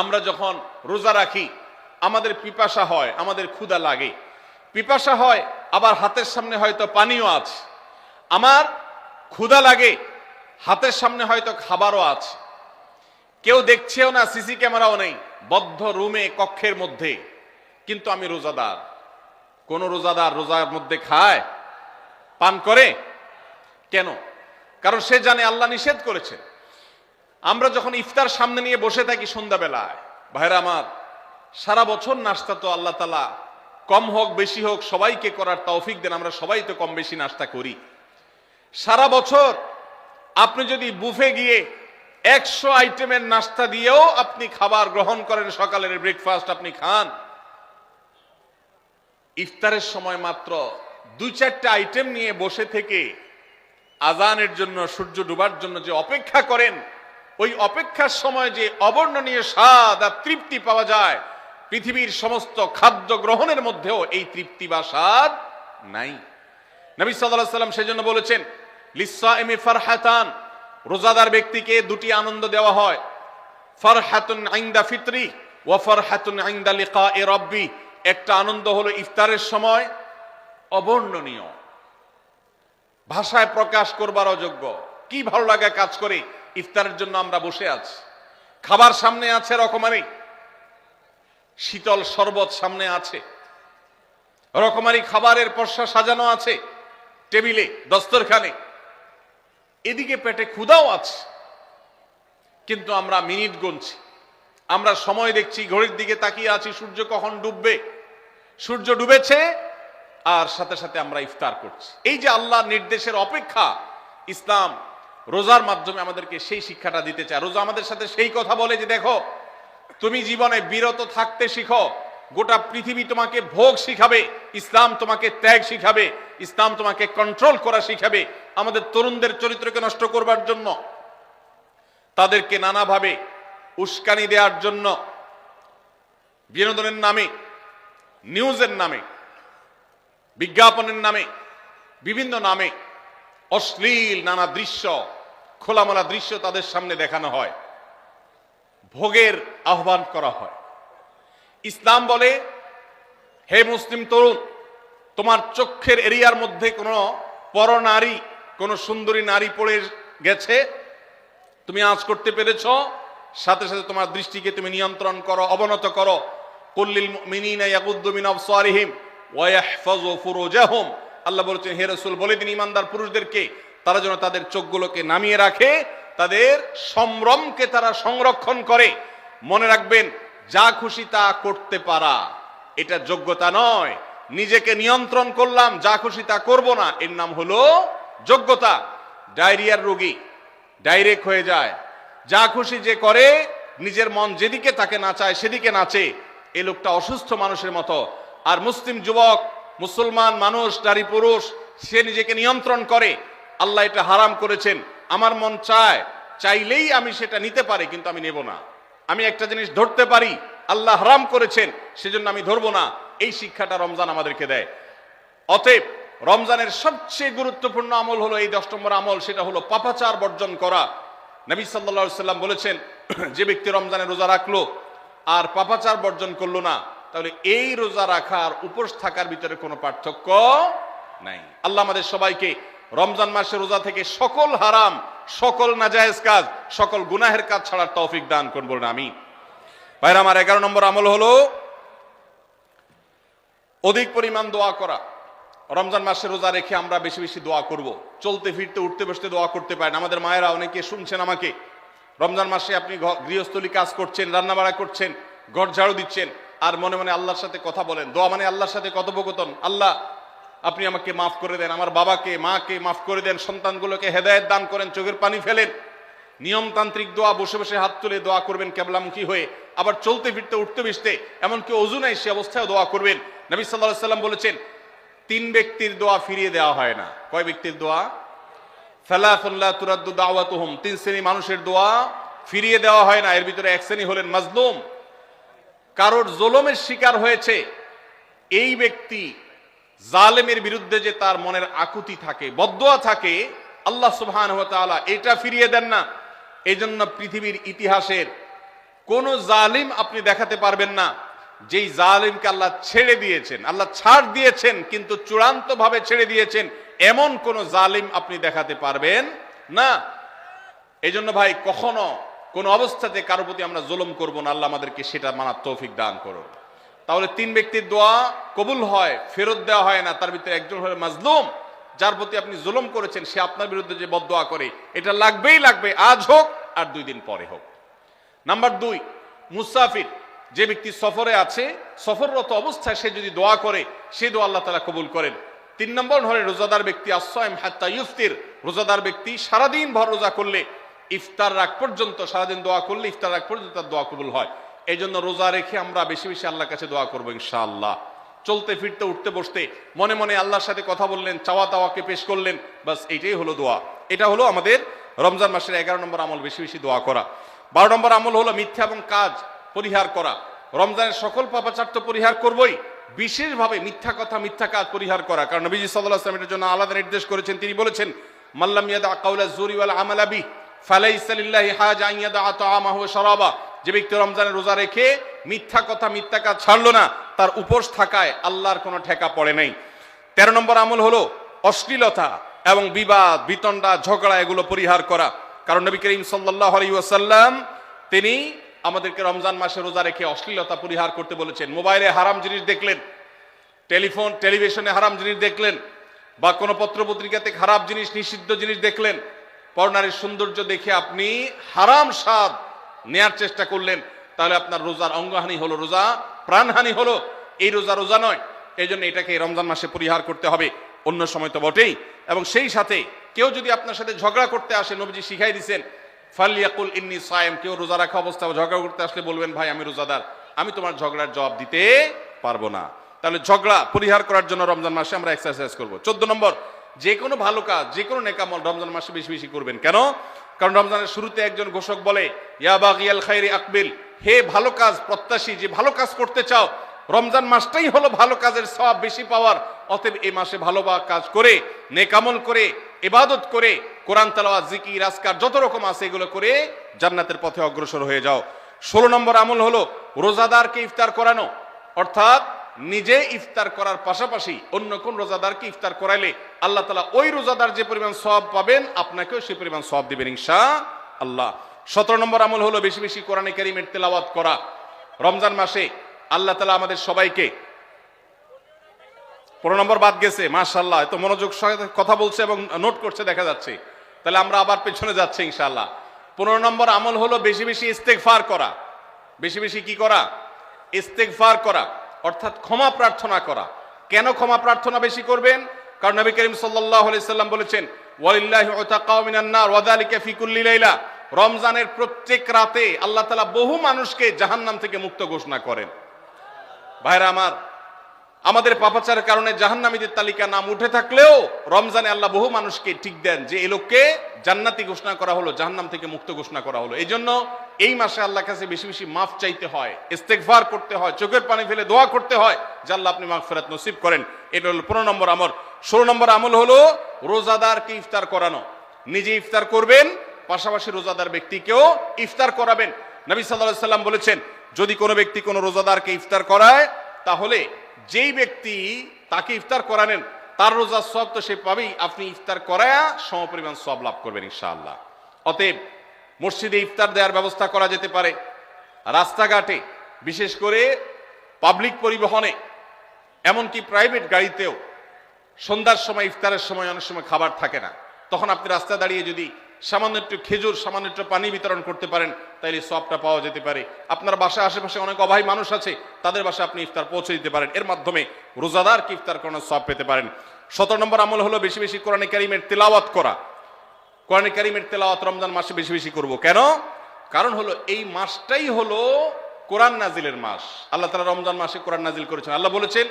আমরা যখন রোজা রাখি আমাদের পিপাসা হয়, আমাদের ক্ষুধা লাগে, পিপাসা হয়, আবার হাতের সামনে হয়তো পানিও আছে, আমার ক্ষুধা লাগে, হাতের সামনে হয়তো খাবারও আছে, কেউ দেখছেও না, সিসি ক্যামেরাও নেই, বদ্ধ রুমে কক্ষের মধ্যে, কিন্তু আমি রোজাদার। কোন রোজাদার রোজার মধ্যে খায়, পান করে? কেন? কারণ সে জানে আল্লাহ নিষেধ করেছেন। আমরা যখন ইফতার সামনে নিয়ে বসে থাকি সন্ধ্যাবেলায়, ভাইরা আমার, সারা বছর নাস্তা তো আল্লাহ তাআলা কম হোক বেশি হোক সবাইকে করার তৌফিক দেন, আমরা সবাই তো কম বেশি নাস্তা করি। সারা বছর আপনি যদি বুফে গিয়ে 100 আইটেমের নাস্তা দিয়েও আপনি খাবার গ্রহণ করেন, সকালের ব্রেকফাস্ট আপনি খান, ইফতারের সময় মাত্র 2-4টা আইটেম নিয়ে বসে থেকে আজানের জন্য, সূর্য ডুবার জন্য যে অপেক্ষা করেন, ওই অপেক্ষার সময় যে অবর্ণনীয় স্বাদ আর তৃপ্তি পাওয়া যায়, পৃথিবীর সমস্ত খাদ্য গ্রহণের মধ্যেও এই তৃপ্তি বা স্বাদ নাই। নবী সাল্লাল্লাহু আলাইহি ওয়াসাল্লাম সেজন্য বলেছেন, লিসসাইমি ফারহাতান, রোজাদার ব্যক্তিকে দুটি আনন্দ দেওয়া হয়, ফারহাতুন ইনদা ফিতরি ওয়া ফারহাতুন ইনদা লিকাই রাব্বি। একটা আনন্দ হলো ইফতারের সময়, অবর্ণনীয়, ভাষায় প্রকাশ করবার অযোগ্য, কি ভালো লাগা কাজ করে ইফতারের জন্য আমরা বসে আছি, খাবার সামনে আছে, রকমারি শীতল শরবত সামনে আছে, রকমারি খাবারের পসরা সাজানো আছে টেবিলে, দস্তরখানে, এদিকে পেটে ক্ষুধাও আছে, কিন্তু আমরা মিনিট গুনছি, আমরা সময় দেখছি, ঘড়ির দিকে তাকিয়ে আছি, সূর্য কখন ডুববে, সূর্য ডুবেছে, আর সাথে সাথে আমরা ইফতার করছি। এই যে আল্লাহর নির্দেশের অপেক্ষা, ইসলাম রোজার মাধ্যমে আমাদেরকে সেই শিক্ষাটা দিতে চায়। রোজা আমাদের সাথে সেই কথা বলে যে দেখো, তুমি জীবনে বিরত থাকতে শিখো, গোটা পৃথিবী তোমাকে ভোগ শিখাবে, ইসলাম তোমাকে ত্যাগ শিখাবে, ইসলাম তোমাকে কন্ট্রোল করা শিখাবে। আমাদের তরুণদের চরিত্রকে নষ্ট করবার জন্য, তাদেরকে নানাভাবে উস্কানি দেওয়ার জন্য, বিনোদনের নামে, নিউজের নামে, বিজ্ঞাপনের নামে, বিভিন্ন নামে অশ্লীল নানা দৃশ্য, খোলামেলা দৃশ্য তাদের সামনে দেখানো হয়, ভোগের আহ্বান করা হয়। ইসলাম বলে, হে মুসলিম তরুণ, তোমার চোখের এরিয়ার মধ্যে কোনো পরনারী, কোন সুন্দরী নারী পড়ে গেছে, তুমি আঁচ করতে পেরেছ, সাথে সাথে তোমার দৃষ্টিকে তুমি নিয়ন্ত্রণ করো, অবনত করো। কুল্লিল মুমিনিনা ইয়াগুদ্দু মিন আবসারিহিম ওয়া ইয়াহফাযু ফুরুজাহুম। আল্লাহ বলেছেন, হে রাসূল বলে দিন ইমানদার পুরুষদেরকে, তারা যেন তাদের চোখগুলোকে নামিয়ে রাখে, তাদের সম্ভ্রমকে তারা সংরক্ষণ করে। মনে রাখবেন, যা খুশি তা করতে পারা এটা যোগ্যতা নয়। নিজেকে নিয়ন্ত্রণ করলাম, যা খুশি তা করব না, এর নাম হলো যোগ্যতা। ডায়রিয়ার রোগী ডাইরেক্ট হয়ে যায়, যা খুশি যে করে, নিজের মন যেদিকে তাকে নাচায় সেদিকে নাচে, এই লোকটা অসুস্থ মানুষের মতো। আর মুসলিম যুবক, মুসলমান মানুষ, নারী পুরুষ, সে নিজেকে নিয়ন্ত্রণ করে। আল্লাহ এটা হারাম করেছেন, আমার মন চায়, চাইলেই আমি সেটা নিতে পারি, কিন্তু আমি নেব না। আমি একটা জিনিস ধরতে পারি, আল্লাহ হারাম করেছেন, সেজন্য আমি ধরবো না। এই শিক্ষাটা রমজান আমাদেরকে দেয়। অতএব রমজানের সবচেয়ে গুরুত্বপূর্ণ আমল হলো এই 10 নম্বর আমল, সেটা হলো পাপাচার বর্জন করা। নবী সাল্লাল্লাহু আলাইহি ওয়াসাল্লাম বলেছেন, যে ব্যক্তি রমজানে রোজা রাখলো আর পাপাচার বর্জন করলো না, তাহলে এই রোজা রাখার উপোস থাকার ভিতরে কোনো পার্থক্য নাই। আল্লাহ আমাদের সবাইকে রমজান মাসে রোজা থেকে সকল হারাম, সকল নাজায়েজ কাজ, সকল গুনাহের কাজ ছাড়ার তৌফিক দান করুন, বলুন আমিন। ভাইরা আমার, 11 নম্বর আমল হলো অধিক পরিমাণ দোয়া করা। রমজান মাসে রোজা রেখে আমরা বেশি বেশি দোয়া করব। চলতে ফিরতে, উঠতে বসতে দোয়া করতে পারেন। আমাদের মায়েরা অনেকে শুনছেন আমাকে, রমজান মাসে আপনি গৃহস্থলী কাজ করছেন, রান্না বাড়া করছেন, ঘর ঝাড়ু দিচ্ছেন, আর মনে মনে আল্লাহর সাথে কথা বলেন। দোয়া মানে আল্লাহর সাথে কথোপকথন। আল্লাহ, আপনি আমাকে মাফ করে দেন, আমার বাবাকে মাকে মাফ করে দেন, সন্তানগুলোকে হেদায়েত দান করেন, চোখের পানি ফেলেন। নিয়মতান্ত্রিক দোয়া, বসে বসে হাত তুলে দোয়া করবেন কেবলামুখী হয়ে, আবার চলতে ফিরতে, উঠতে বসতে, এমনকি ওযু নাই সে অবস্থায় দোয়া করবেন। নবী সাল্লাল্লাহু আলাইহি ওয়াসাল্লাম বলেছেন, 3 ব্যক্তির দোয়া ফিরিয়ে দেওয়া হয় না। কয় ব্যক্তির দোয়া? সালাতুন লা তুরাদ্দু দাওয়াতুহুম, 3 শ্রেণী মানুষের দোয়া ফিরিয়ে দেওয়া হয় না। এর ভিতরে এক শ্রেণী হলেন মাজলুম, কারোর জুলুমের শিকার হয়েছে। এই ব্যক্তি জালেমের বিরুদ্ধে যে তার মনের আকুতি থাকে, বদদোয়া থাকে, আল্লাহ সুবহানাহু ওয়া তাআলা এটা ফিরিয়ে দেন না। এই জন্য পৃথিবীর ইতিহাসের কোন জালিম আপনি দেখাতে পারবেন না যেই জালিমকে আল্লাহ ছেড়ে দিয়েছেন, আল্লাহ ছাড় দিয়েছেন কিন্তু চূড়ান্ত ভাবে ছেড়ে দিয়েছেন, এমন কোন জালিম আপনি দেখাতে পারবেন না। এই জন্য ভাই কখনো কোন অবস্থাতে কারো প্রতি আমরা জুলুম করব না, আল্লাহ আমাদেরকে সেটা মানার তৌফিক দান করুন। তাহলে 3 ব্যক্তির দোয়া কবুল হয়, ফেরত দেওয়া হয় না। তার ভিতরে একজন হলো মাজলুম, যার প্রতি আপনি জুলুম করেছেন, সে আপনার বিরুদ্ধে যে বদদোয়া করে, এটা লাগবেই লাগবে, আজ হোক আর 2 দিন পরে হোক। নাম্বার 2, মুসাফির, যে ব্যক্তি সফরে আছে, সফররত অবস্থায় সে যদি দোয়া করে, সে দোয়া আল্লাহ তাআলা কবুল করেন। 3 নম্বর হলো রোজাদার ব্যক্তি, আসসাইম হাত্তা ইফতির, রোজাদার ব্যক্তি সারাদিন ভর রোজা করলে ইফতার রাগ পর্যন্ত, সারাদিন দোয়া করলে ইফতার রাগ পর্যন্ত তার দোয়া কবুল হয়। এই জন্য রোজা রেখে আমরা বেশি বেশি আল্লাহর কাছে দোয়া করবো ইনশাআল্লাহ। চলতে ফিরতে উঠতে বসতে মনে মনে আল্লাহর সাথে কথা বললেন, চাওয়া দাওয়াকে পেশ করলেন, বাস এইটাই হলো দোয়া। এটা হলো আমাদের রমজান মাসের 11 নম্বর আমল, বেশি বেশি দোয়া করা। 12 নম্বর আমল হলো মিথ্যা এবং কাজ পরিহার করা। রমজানের সকল পাপাচার তো পরিহার করবই, বিশেষভাবে মিথ্যা কথা, মিথ্যা কাজ পরিহার করা। কারণ নবীজি সাল্লাল্লাহু আলাইহি ওয়াসাল্লাম এর জন্য আলাদা নির্দেশ করেছেন। তিনি বলেছেন, মাল্লাম ইয়াদা কাওলা যুরি ওয়াল আমালা বি ফালাইসা লিল্লাহি হাজা আন ইয়াদা তাআমাহু ওয়া শারাবা। যে ব্যক্তি রমজানে রোজা রেখে মিথ্যা কথা, মিথ্যা কাজ ছাড়লো না, তার উপোস থাকায় আল্লাহর কোনো ঠেকা পড়ে নাই। 13 নম্বর আমল হলো অশ্লীলতা এবং বিবাদ, বিতণ্ডা, ঝগড়া এগুলো পরিহার করা। কারণ নবী করিম সাল্লাল্লাহু আলাইহি ওয়াসাল্লাম তিনি আমাদেরকে রমজান মাসে রোজা রেখে অশ্লীলতা পরিহার করতে বলেছেন। মোবাইলে হারাম জিনিস দেখলেন, টেলিভিশনে হারাম জিনিস দেখলেন, বা কোনো পত্র পত্রিকাতে খারাপ জিনিস, নিষিদ্ধ জিনিস দেখলেন, পরনারীর সৌন্দর্য দেখে আপনি হারাম স্বাদ নেয়ার চেষ্টা করলেন, তাহলে আপনার রোজার অঙ্গহানি হলো, রোজা প্রাণহানি হলো। এই রোজা নয়। এই জন্য এটাকে রমজান মাসে পরিহার করতে হবে, অন্য সময় তো বটেই। এবং সেই সাথে কেউ যদি আপনার সাথে ঝগড়া করতে আসে, নবীজি শিখাই দিয়েছেন, ফালিয়াকুল ইন্নী সায়েম, কেউ রোজা রাখা অবস্থায় ঝগড়া করতে আসলে বলবেন, ভাই আমি রোজাদার, আমি তোমার ঝগড়ার জবাব দিতে পারবো না। তাহলে ঝগড়া পরিহার করার জন্য রমজান মাসে আমরা এক্সারসাইজ করব। 14 নম্বর, যে কোনো ভালো কাজ, যে কোনো নেকামল রমজান মাসে বেশি বেশি করবেন। কেন? কারণ রমজানের শুরুতে একজন ঘোষক বলে, ইয়া বাগিয়াল খাইরি আকবিল, হে ভালো কাজ প্রত্যাশী, যে ভালো কাজ করতে চাও, রমজান মাসটাই হলো ভালো কাজের সওয়াব বেশি পাওয়ার। অতএব এই মাসে ভালো কাজ করে, নেকামল করে, ইবাদত করে, কোরআন তেলাওয়াত, জিকির, আজকার যত রকম আছে এগুলো করে জান্নাতের পথে অগ্রসর হয়ে যাও। 16 নম্বর আমল হলো রোজাদারকে ইফতার করানো, অর্থাৎ নিজে ইফতার করার পাশাপাশি অন্য কোন রোজাদারকে ইফতার করাইলে আল্লাহ তাআলা ওই রোজাদার যে পরিমাণ সওয়াব পাবেন, আপনাকেও সেই পরিমাণ সওয়াব দিবেন ইনশাআল্লাহ। 17 নম্বর আমল হলো বেশি বেশি কোরআনে কারীমের তেলাওয়াত করা। রমজান মাসে আল্লাহ তাআলা আমাদের সবাইকে, 15 নম্বর বাদ গেছে, মাশাআল্লাহ, এত মনোযোগ সহকারে কথা বলছে এবং নোট করছে দেখা যাচ্ছে। তাহলে আমরা আবার পেছনে যাচ্ছি ইনশাআল্লাহ। 15 নম্বর আমল হলো বেশি বেশি ইস্তেগফার করা। বেশি বেশি কি করা? ইস্তেগফার করা, অর্থাৎ ক্ষমা প্রার্থনা করা। কেন ক্ষমা প্রার্থনা বেশি করবেন? কারণ নবী করিম সাল্লাল্লাহু আলাইহি সাল্লাম বলেছেন, ওয়ালিল্লাহি উতাকাউ মিনান নার ওয়া যালিকা ফি কুল্লি লাইলা। রমজানের প্রত্যেক রাতে আল্লাহ তাআলা বহু মানুষকে জাহান্নাম থেকে মুক্ত ঘোষণা করেন। ভাইরা আমার, আমাদের পাপাচারের কারণে জাহান্নামীদের তালিকা নাম উঠে থাকলেও রমজানে আল্লাহ বহু মানুষকে ঠিক দেন যে এই লোককে জান্নাতি ঘোষণা করা হলো, জাহান্নাম থেকে মুক্ত ঘোষণা করা হলো। এই জন্য এই মাসে আল্লাহর কাছে বেশি বেশি মাফ চাইতে হয়, ইস্তেগফার করতে হয়, চোখের পানি ফেলে দোয়া করতে হয় যে আল্লাহ আপনি মাগফিরাত নসিব করেন। এটা হলো 15 নম্বর আমল। 16 নম্বর আমল হলো রোজাদারকে ইফতার করানো। নিজে ইফতার করবেন, পাশাপাশি রোজাদার ব্যক্তিকেও ইফতার করাবেন। নবী সাল্লাল্লাহু আলাইহি সাল্লাম বলেছেন, যদি কোনো ব্যক্তি কোনো রোজাদারকে ইফতার করায়, তাহলে যেই ব্যক্তি তাকে ইফতার করালেন তার রোজার সওয়াব তো সে পাবেই, আপনি ইফতার করায়া সমপরিমাণ সওয়াব লাভ করবেন ইনশাআল্লাহ। অতএব মসজিদে ইফতার দেওয়ার ব্যবস্থা করা যেতে পারে, রাস্তাঘাটে, বিশেষ করে পাবলিক পরিবহনে, এমনকি প্রাইভেট গাড়িতেও সন্ধ্যার সময়, ইফতারের সময় অনেক সময় খাবার থাকে না, তখন আপনি রাস্তায় দাঁড়িয়ে যদি সামান্য একটু খেজুর, সামান্য একটু পানি বিতরণ করতে পারেন, তাইলে সওয়াবটা পাওয়া যেতে পারে। আপনার বাসায় আশেপাশে অনেক অভাবী মানুষ আছে, তাদের বাসায় আপনি ইফতার পৌঁছে দিতে পারেন, এর মাধ্যমে রোজাদারকে ইফতার করানোর সওয়াব পেতে পারেন। 17 নম্বর আমল হলো বেশি বেশি কোরআনে কারীমের তেলাওয়াত করা। কোরআনে কারীমের তেলাওয়াত রমজান মাসে বেশি বেশি করব। কেন? কারণ হলো এই মাসটাই হলো কোরআন নাজিলের মাস। আল্লাহ তাআলা রমজান মাসে কোরআন নাজিল করেছেন। আল্লাহ বলেছেন,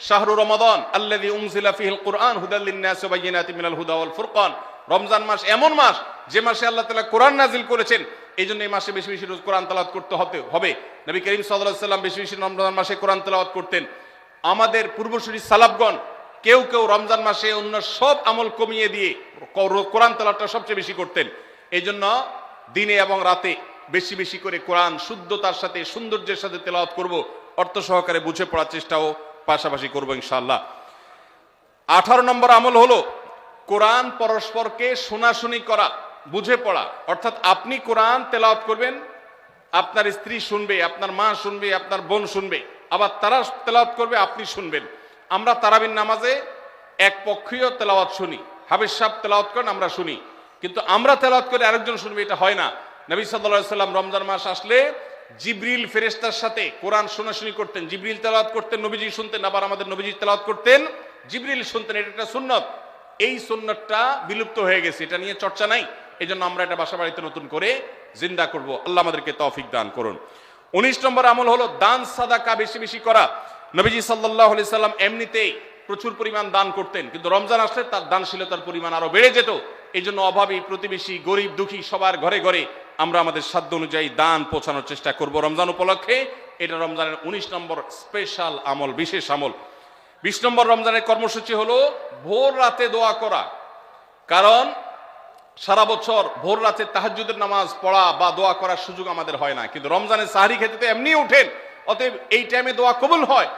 শাহরু রমাদান আল্লাযী উনজিলা ফীহিল কুরআন হুদাল লিন-নাস ওয়া বায়িনাতিন মিনাল হুদা ওয়াল ফুরকান। রমজান মাস এমন মাস যে মাসে আল্লাহ তাআলা কোরআন নাজিল করেছেন, এই জন্য এই মাসে বেশি বেশি রোজ কোরআন তেলাওয়াত করতে হবে। নবী করিম সাল্লাল্লাহু আলাইহি সাল্লাম বেশি বেশি রমজান মাসে কোরআন তেলাওয়াত করতেন। আমাদের পূর্বসূরি সালাফগণ কেউ কেউ রমজান মাসে অন্য সব আমল কমিয়ে দিয়ে কোরআন তেলাওয়াতটা সবচেয়ে বেশি করতেন। এই জন্য দিনে এবং রাতে বেশি বেশি করে কোরআন শুদ্ধতার সাথে সৌন্দর্যের সাথে তেলাওয়াত করব, অর্থ সহকারে বুঝে পড়ার চেষ্টাও পাশাপাশি করবো ইনশাআল্লাহ। 18 নম্বর আমল হলো কোরআন পরস্পরকে শোনাশুনি করা, বুঝে পড়া। অর্থাৎ আপনি কোরআন তেলাওয়াত করবেন, আপনার স্ত্রী শুনবে, আপনার মা শুনবে, আপনার বোন শুনবে, আবার তারা তেলাওয়াত করবে, আপনি শুনবেন। আমরা তারাবির নামাজে এক পক্ষীয় তেলাওয়াত শুনি, হাফেজ সাহেব তেলাওয়াত করেন, আমরা শুনি, কিন্তু আমরা তেলাওয়াত করে আরেকজন শুনবে, এটা হয় না। নবী সাল্লাল্লাহু আলাইহি সাল্লাম রমজান মাস আসলে জিবরিল ফেরেশতার সাথে কোরআন শোনাশুনি করতেন, জিবরিল তেলাওয়াত করতেন, নবীজি শুনতেন, আবার আমাদের নবীজি তেলাওয়াত করতেন, জিবরিল শুনতেন। এটা একটা সুন্নত। এই সুন্নতটা বিলুপ্ত হয়ে গেছে, এটা নিয়ে চর্চা নাই। এই জন্য আমরা এটা বাসা বাড়িতে নতুন করে জিন্দা করব। আল্লাহ আমাদেরকে তৌফিক দান করুন। 19 নম্বর আমল হলো দান সাদাকা বেশি বেশি করা। নবীজি সাল্লাল্লাহু আলাইহি সাল্লাম এমনিতেই প্রচুর পরিমাণ দান করতেন, কিন্তু রমজান আসলে তার দানশীলতার পরিমাণ আরো বেড়ে যেত। এই জন্য অভাবী, প্রতিবেশী, গরিব দুঃখী সবার ঘরে ঘরে আমরা আমাদের সাধ্য অনুযায়ী দান পৌঁছানোর চেষ্টা করব রমজান উপলক্ষে। এটা রমজানের 19 নম্বর স্পেশাল আমল, বিশেষ আমল। 20 নম্বর রমজানের কর্মসূচি হলো ভোর রাতে দোয়া করা। কারণ সারা বছর ভোর রাতে তাহাজ্জুদের নামাজ পড়া বা দোয়া করার সুযোগ আমাদের হয় না, কিন্তু রমজানের সাহরি খেতে তো এমনি উঠেন, অতএব এই টাইমে দোয়া কবুল হয়।